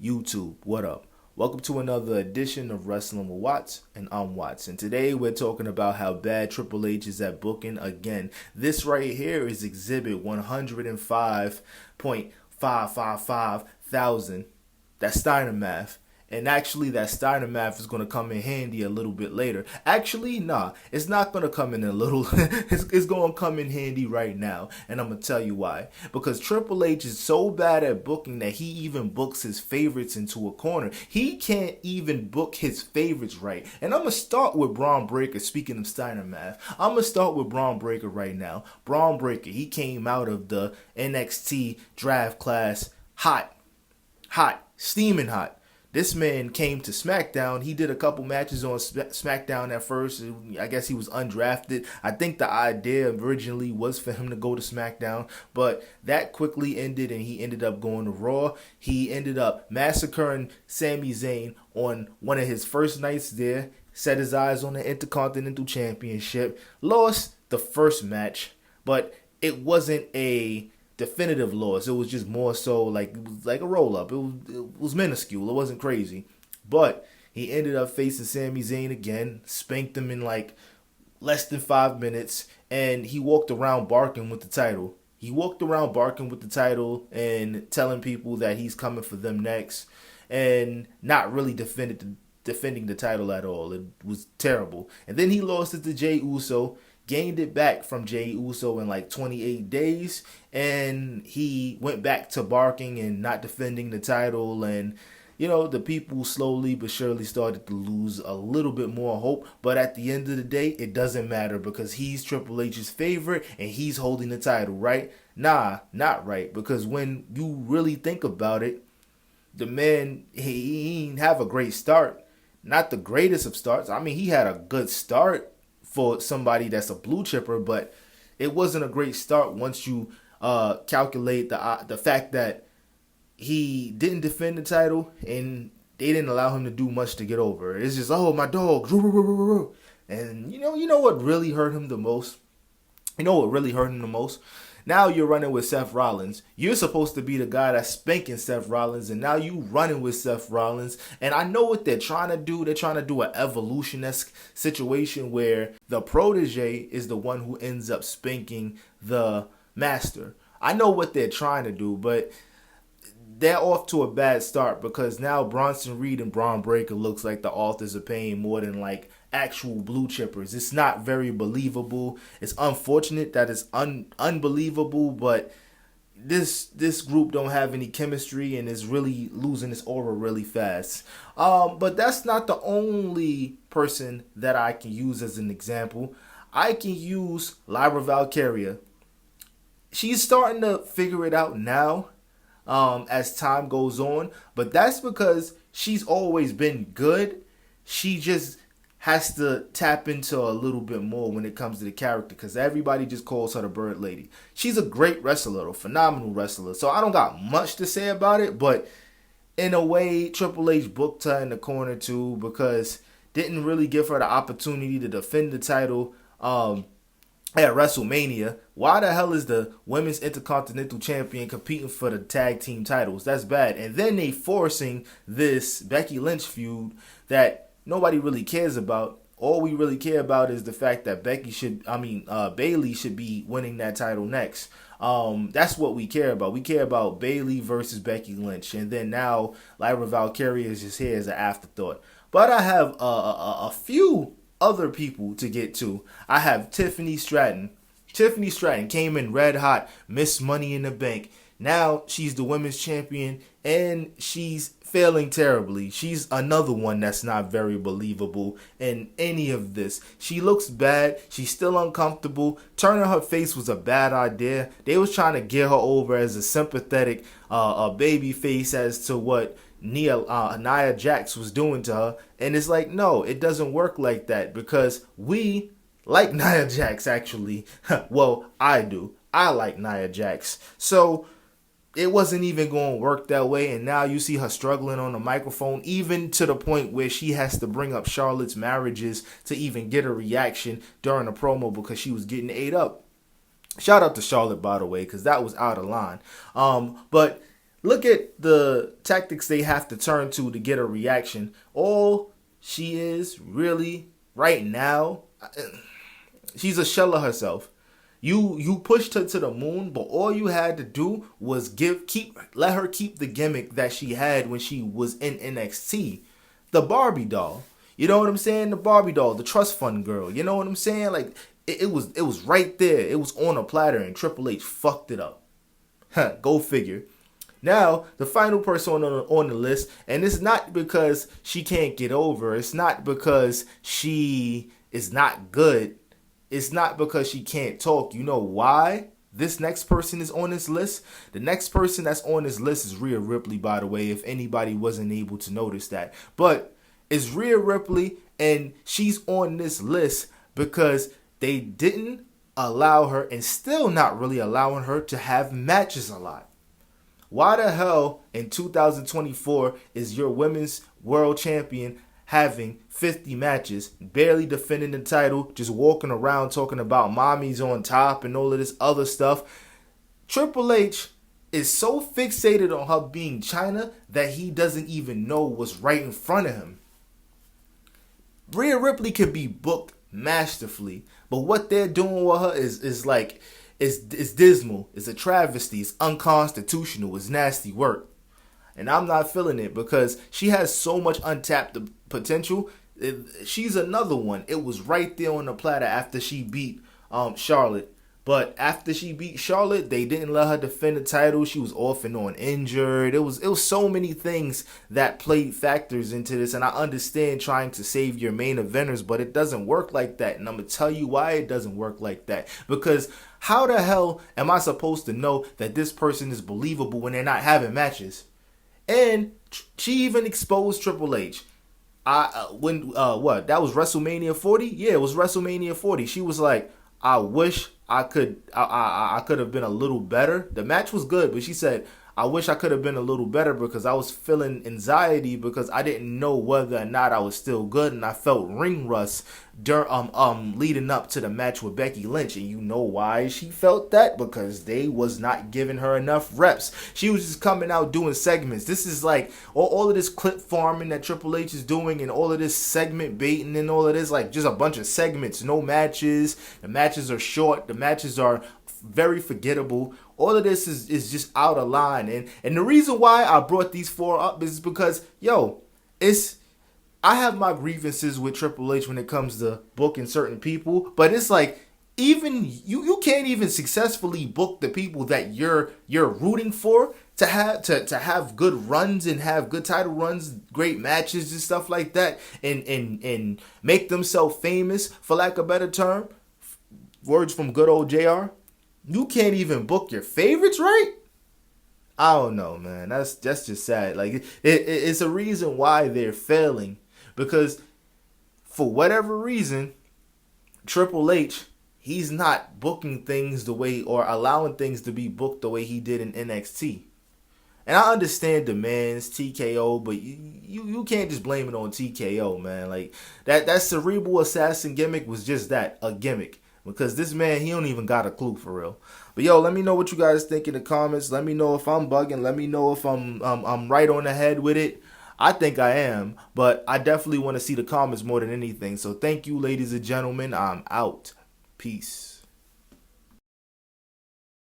YouTube, what up? Welcome to another edition of Wrestling with Watts, and I'm Watts. And today we're talking about how bad Triple H is at booking again. This right here is Exhibit 105.555 thousand. That's Steiner math. And actually, that Steiner math is going to come in handy a little bit later. Actually, nah, it's not going to come in a little. it's going to come in handy right now. And I'm going to tell you why. Because Triple H is so bad at booking that he even books his favorites into a corner. He can't even book his favorites right. And I'm going to start with Bron Breakker, speaking of Steiner math. I'm going to start with Bron Breakker right now. Bron Breakker, he came out of the NXT draft class hot, steaming hot. This man came to SmackDown. He did a couple matches on SmackDown at first. I guess he was undrafted. I think the idea originally was for him to go to SmackDown, but that quickly ended and he ended up going to Raw. He ended up massacring Sami Zayn on one of his first nights there, set his eyes on the Intercontinental Championship, lost the first match, but it wasn't a definitive loss. It was just more so like it was like a roll up. It was minuscule. It wasn't crazy, but he ended up facing Sami Zayn again, spanked him in like less than 5 minutes, and he walked around barking with the title. And telling people that he's coming for them next, and not really defending the title at all. It was terrible. And then he lost it to Jey Uso. Gained it back from Jey Uso in like 28 days, and he went back to barking and not defending the title, and the people slowly but surely started to lose a little bit more hope. But at the end of the day, it doesn't matter because he's Triple H's favorite and he's holding the title, right? Nah, not right, because when you really think about it, the man, he didn't have a great start. Not the greatest of starts. I mean, he had a good start for somebody that's a blue chipper, but it wasn't a great start once you calculate the fact that he didn't defend the title and they didn't allow him to do much to get over. It's just, oh, my dog. And you know what really hurt him the most? Now you're running with Seth Rollins. You're supposed to be the guy that's spanking Seth Rollins, and now you running with Seth Rollins. And I know what they're trying to do. They're trying to do an evolution-esque situation where the protege is the one who ends up spanking the master. I know what they're trying to do, but they're off to a bad start because now Bronson Reed and Bron Breakker looks like the authors of pain more than like actual blue chippers. It's not very believable. It's unfortunate that it's unbelievable, but this group don't have any chemistry and is really losing its aura really fast. But that's not the only person that I can use as an example. I can use Lyra Valkyria. She's starting to figure it out now as time goes on, but that's because she's always been good. She just has to tap into a little bit more when it comes to the character because everybody just calls her the Bird Lady. She's a great wrestler, a phenomenal wrestler. So I don't got much to say about it, but in a way, Triple H booked her in the corner too because didn't really give her the opportunity to defend the title at WrestleMania. Why the hell is the Women's Intercontinental Champion competing for the tag team titles? That's bad. And then they forcing this Becky Lynch feud that nobody really cares about. All we really care about is the fact that Bayley should be winning that title next. That's what we care about. We care about Bayley versus Becky Lynch, and then now Lyra Valkyria is just here as an afterthought. But I have a few other people to get to. I have Tiffany Stratton. Tiffany Stratton came in red hot, missed Money in the Bank. Now she's the women's champion, and she's failing terribly. She's another one that's not very believable in any of this. She looks bad. She's still uncomfortable. Turning her face was a bad idea. They was trying to get her over as a sympathetic baby face as to what Nia Jax was doing to her. And it's like, no, it doesn't work like that because we like Nia Jax, actually. Well, I do. I like Nia Jax. So it wasn't even going to work that way, and now you see her struggling on the microphone, even to the point where she has to bring up Charlotte's marriages to even get a reaction during a promo because she was getting ate up. Shout out to Charlotte, by the way, because that was out of line. But Look at the tactics they have to turn to get a reaction. All she is really right now, she's a shell of herself. You pushed her to the moon, but all you had to do was let her keep the gimmick that she had when she was in NXT, the Barbie doll. You know what I'm saying? The Barbie doll, the trust fund girl. You know what I'm saying? Like it was right there. It was on a platter, and Triple H fucked it up. Go figure. Now, the final person on the list, and it's not because she can't get over. It's not because she is not good. It's not because she can't talk. You know why this next person is on this list? The next person that's on this list is Rhea Ripley, by the way, if anybody wasn't able to notice that. But it's Rhea Ripley, and she's on this list because they didn't allow her, and still not really allowing her, to have matches a lot. Why the hell in 2024 is your women's world champion having 50 matches, barely defending the title, just walking around talking about mommy's on top and all of this other stuff? Triple H is so fixated on her being China that he doesn't even know what's right in front of him. Rhea Ripley can be booked masterfully, but what they're doing with her is like, it's dismal. It's a travesty. It's unconstitutional. It's nasty work. And I'm not feeling it because she has so much untapped potential. She's another one. It was right there on the platter after she beat Charlotte. But after she beat Charlotte, they didn't let her defend the title. She was off and on injured. It was so many things that played factors into this. And I understand trying to save your main eventers, but it doesn't work like that. And I'm going to tell you why it doesn't work like that. Because how the hell am I supposed to know that this person is believable when they're not having matches? And she even exposed Triple H. That was WrestleMania 40? Yeah, it was WrestleMania 40. She was like, I wish I could have been a little better. The match was good, but she said, I wish I could have been a little better because I was feeling anxiety because I didn't know whether or not I was still good, and I felt ring rust leading up to the match with Becky Lynch. And you know why she felt that? Because they was not giving her enough reps. She was just coming out doing segments. This is like all of this clip farming that Triple H is doing, and all of this segment baiting, and all of this, like, just a bunch of segments, no matches. The matches are short. The matches are very forgettable. All of this is just out of line. And the reason why I brought these four up is because, I have my grievances with Triple H when it comes to booking certain people, but it's like, even you can't even successfully book the people that you're rooting for to have good runs and have good title runs, great matches and stuff like that, and make themselves famous, for lack of a better term. Words from good old JR. You can't even book your favorites, right? I don't know, man. That's just sad. Like it's a reason why they're failing, because for whatever reason, Triple H, he's not booking things the way, or allowing things to be booked the way he did in NXT. And I understand demands, TKO, but you can't just blame it on TKO, man. Like that cerebral assassin gimmick was just that, a gimmick. Because this man, he don't even got a clue for real. But let me know what you guys think in the comments. Let me know if I'm bugging. Let me know if I'm right on the head with it. I think I am, but I definitely want to see the comments more than anything. So thank you, ladies and gentlemen. I'm out. Peace.